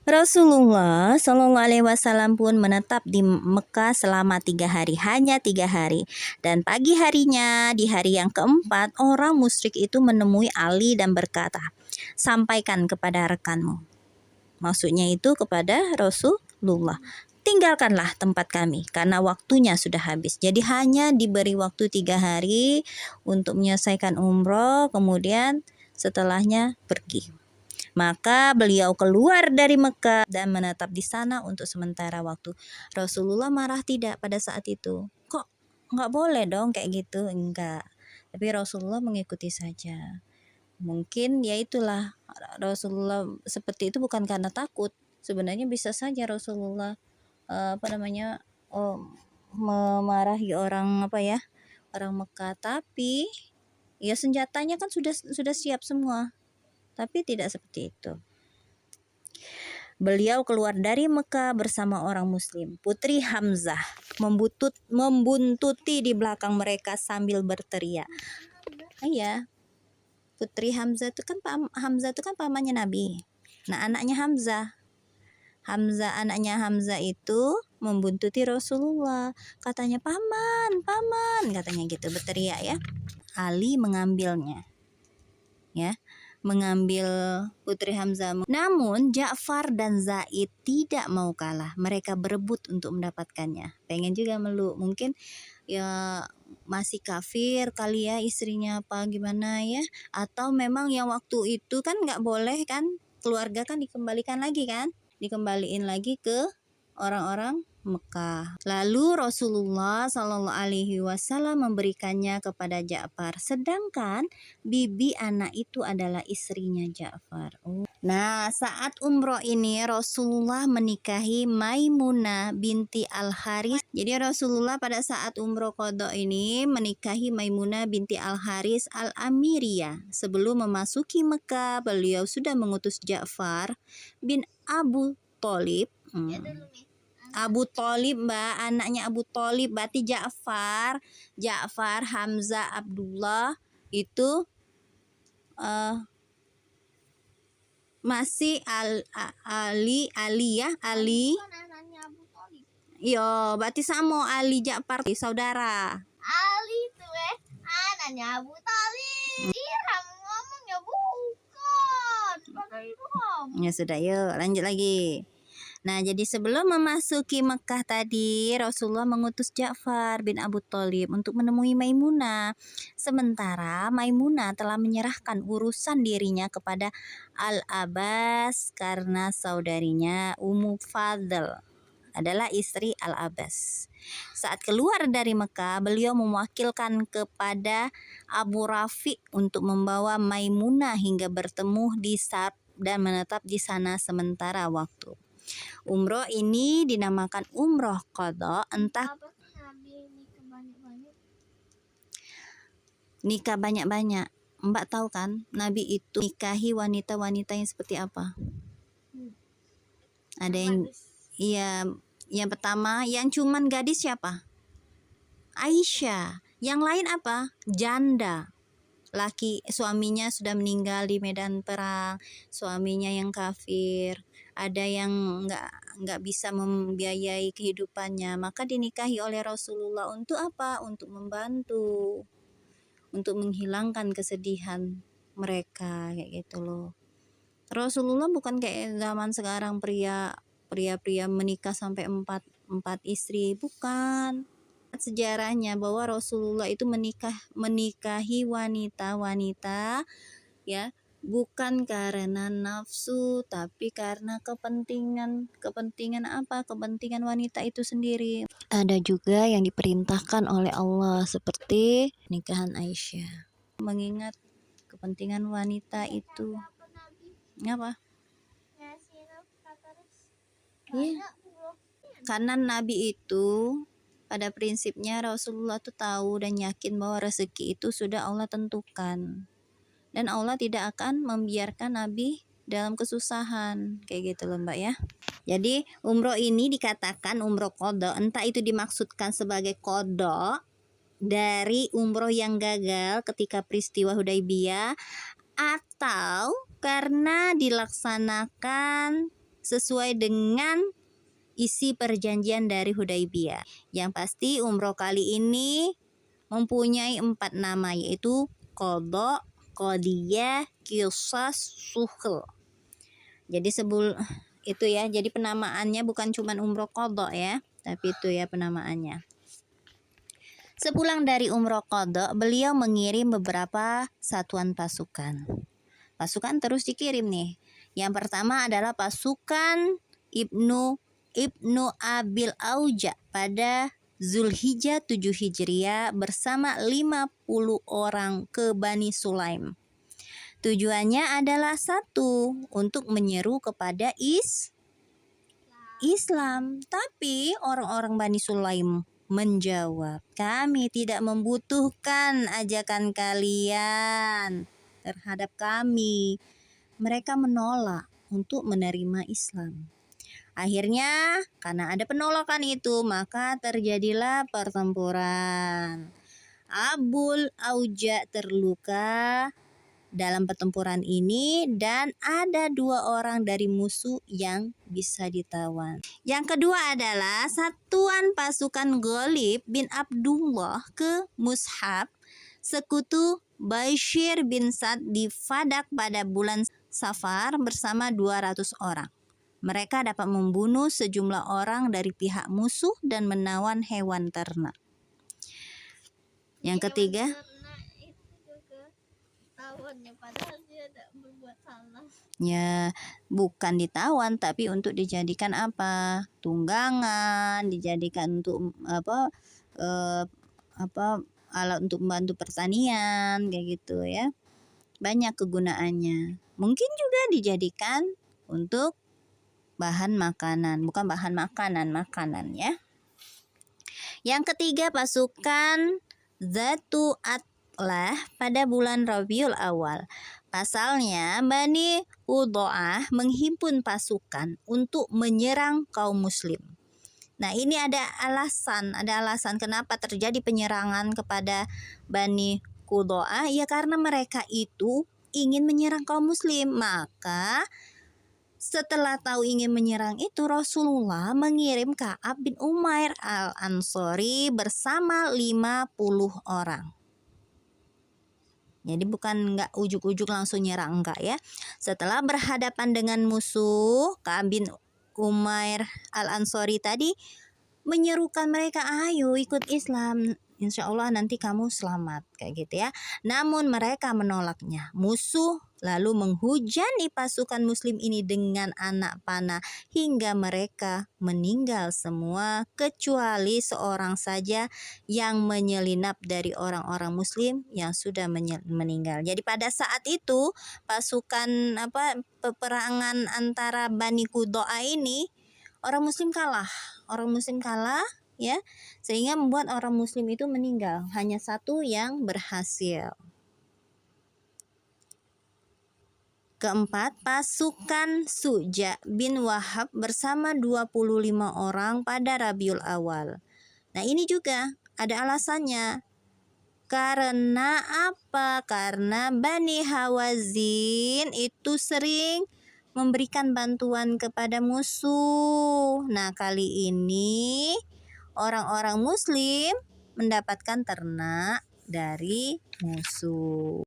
Rasulullah Shallallahu Alaihi Wasallam pun menetap di Mekah selama 3 hari, hanya 3 hari. Dan pagi harinya, di hari yang keempat, orang musyrik itu menemui Ali dan berkata, sampaikan kepada rekanmu. Maksudnya itu kepada Rasulullah. Tinggalkanlah tempat kami karena waktunya sudah habis. Jadi hanya diberi waktu 3 hari untuk menyelesaikan umroh, kemudian setelahnya pergi. Maka beliau keluar dari Mekah dan menetap di sana untuk sementara waktu. Rasulullah marah tidak pada saat itu? Kok nggak boleh dong kayak gitu? Enggak. Tapi Rasulullah mengikuti saja. Mungkin ya itulah, Rasulullah seperti itu bukan karena takut. Sebenarnya bisa saja Rasulullah memarahi orang orang Mekah, tapi ya senjatanya kan sudah siap semua. Tapi tidak seperti itu. Beliau keluar dari Mekah bersama orang muslim. Putri Hamzah membuntuti di belakang mereka sambil berteriak. Iya, Putri Hamzah itu kan pamannya Nabi. Nah, anaknya anaknya Hamzah itu membuntuti Rasulullah. Katanya, paman, katanya gitu, berteriak ya. Ali mengambilnya. Ya, mengambil Putri Hamzah. Namun Ja'far dan Zaid tidak mau kalah. Mereka berebut untuk mendapatkannya. Pengen juga meluk. Mungkin ya masih kafir kali ya istrinya, apa gimana ya. Atau memang yang waktu itu kan nggak boleh kan, keluarga kan dikembalikan lagi ke orang-orang Mekah. Lalu Rasulullah Shallallahu Alaihi Wasallam memberikannya kepada Ja'far, sedangkan bibi anak itu adalah istrinya Ja'far. Nah, saat umroh ini Rasulullah menikahi Maimunah binti Al-Haris. Jadi Rasulullah pada saat umroh qadha ini menikahi Maimunah binti Al-Haris Al-Amiriyah. Sebelum memasuki Mekah, beliau sudah mengutus Ja'far bin Abu Thalib. Abu Thalib, Mbak, anaknya Abu Thalib, berarti Ja'far, Hamzah, Abdullah itu masih Ali ya, Ali. Yo, berarti sama Ali Ja'far saudara. Ali itu anaknya Abu Thalib. Irham ngomongnya bukan. Ya sudah, yuk lanjut lagi. Nah, jadi sebelum memasuki Mekah tadi, Rasulullah mengutus Ja'far bin Abu Thalib untuk menemui Maimunah. Sementara Maimunah telah menyerahkan urusan dirinya kepada Al-Abbas karena saudarinya Ummu Fadl adalah istri Al-Abbas. Saat keluar dari Mekah, beliau mewakilkan kepada Abu Rafi untuk membawa Maimunah hingga bertemu di Sarb dan menetap di sana sementara waktu. Umroh ini dinamakan umroh qadha, entah nikah banyak-banyak. Mbak tahu kan, Nabi itu nikahi wanita-wanita yang seperti apa? Ada yang yang pertama yang cuman gadis siapa? Aisyah. Yang lain apa? Janda. Suaminya sudah meninggal di medan perang, suaminya yang kafir, ada yang nggak bisa membiayai kehidupannya, maka dinikahi oleh Rasulullah untuk apa? Untuk membantu, untuk menghilangkan kesedihan mereka, kayak gitu loh. Rasulullah bukan kayak zaman sekarang pria menikah sampai 4 istri, bukan. Sejarahnya bahwa Rasulullah itu menikahi wanita-wanita ya, bukan karena nafsu tapi karena kepentingan apa? Kepentingan wanita itu sendiri. Ada juga yang diperintahkan oleh Allah seperti nikahan Aisyah. Mengingat kepentingan wanita itu. Apa? Iya. Karena Nabi itu pada prinsipnya Rasulullah tuh tahu dan yakin bahwa rezeki itu sudah Allah tentukan. Dan Allah tidak akan membiarkan Nabi dalam kesusahan. Kayak gitu loh, Mbak ya. Jadi umroh ini dikatakan umroh qadha, entah itu dimaksudkan sebagai qadha dari umroh yang gagal ketika peristiwa Hudaybiyah, atau karena dilaksanakan sesuai dengan isi perjanjian dari Hudaybiyah. Yang pasti umroh kali ini mempunyai 4 nama, yaitu Qadha, Qadiyah, Qisas, Suhl. Jadi itu ya, jadi penamaannya bukan cuma umroh qadha ya, tapi itu ya penamaannya. Sepulang dari umroh qadha, beliau mengirim beberapa satuan pasukan. Pasukan terus dikirim nih. Yang pertama adalah pasukan Ibnu Abil Auja pada Zulhijjah 7 Hijriah bersama 50 orang ke Bani Sulaim. Tujuannya adalah satu, untuk menyeru kepada Islam. Tapi orang-orang Bani Sulaim menjawab, kami tidak membutuhkan ajakan kalian terhadap kami. Mereka menolak untuk menerima Islam. Akhirnya karena ada penolakan itu, maka terjadilah pertempuran. Abul Auja terluka dalam pertempuran ini dan ada 2 orang dari musuh yang bisa ditawan. Yang kedua adalah satuan pasukan Ghalib bin Abdullah ke Mushab, sekutu Bashir bin Sa'd di Fadak pada bulan Safar bersama 200 orang. Mereka dapat membunuh sejumlah orang dari pihak musuh dan menawan hewan ternak. Yang ketiga, padahal dia tidak berbuat salah. ya bukan ditawan tapi untuk dijadikan apa? Tunggangan, dijadikan untuk alat untuk membantu pertanian kayak gitu ya. Banyak kegunaannya. Mungkin juga dijadikan untuk bahan makanan, bukan bahan makanan ya. Yang ketiga pasukan Zatu Atlah pada bulan Rabiul Awal. Pasalnya Bani Udha'ah menghimpun pasukan untuk menyerang kaum muslim. Nah, ini ada alasan kenapa terjadi penyerangan kepada Bani Udha'ah, ya karena mereka itu ingin menyerang kaum muslim. Maka setelah tahu ingin menyerang itu, Rasulullah mengirim Ka'ab bin Umair al-Ansori bersama 50 orang. Jadi bukan nggak ujuk-ujuk langsung nyerang, enggak ya. Setelah berhadapan dengan musuh, Ka'ab bin Umair al-Ansori tadi menyerukan mereka, ayo ikut Islam, insya Allah nanti kamu selamat, kayak gitu ya. Namun mereka menolaknya. Musuh lalu menghujani pasukan muslim ini dengan anak panah hingga mereka meninggal semua, kecuali seorang saja yang menyelinap dari orang-orang muslim yang sudah meninggal. Jadi pada saat itu pasukan peperangan antara Bani Qudha'ah ini orang muslim kalah ya, sehingga membuat orang muslim itu meninggal, hanya satu yang berhasil. Keempat, pasukan Suja bin Wahab bersama 25 orang pada Rabiul Awal. Nah, ini juga ada alasannya. Karena apa? Karena Bani Hawazin itu sering memberikan bantuan kepada musuh. Nah, kali ini orang-orang muslim mendapatkan ternak dari musuh.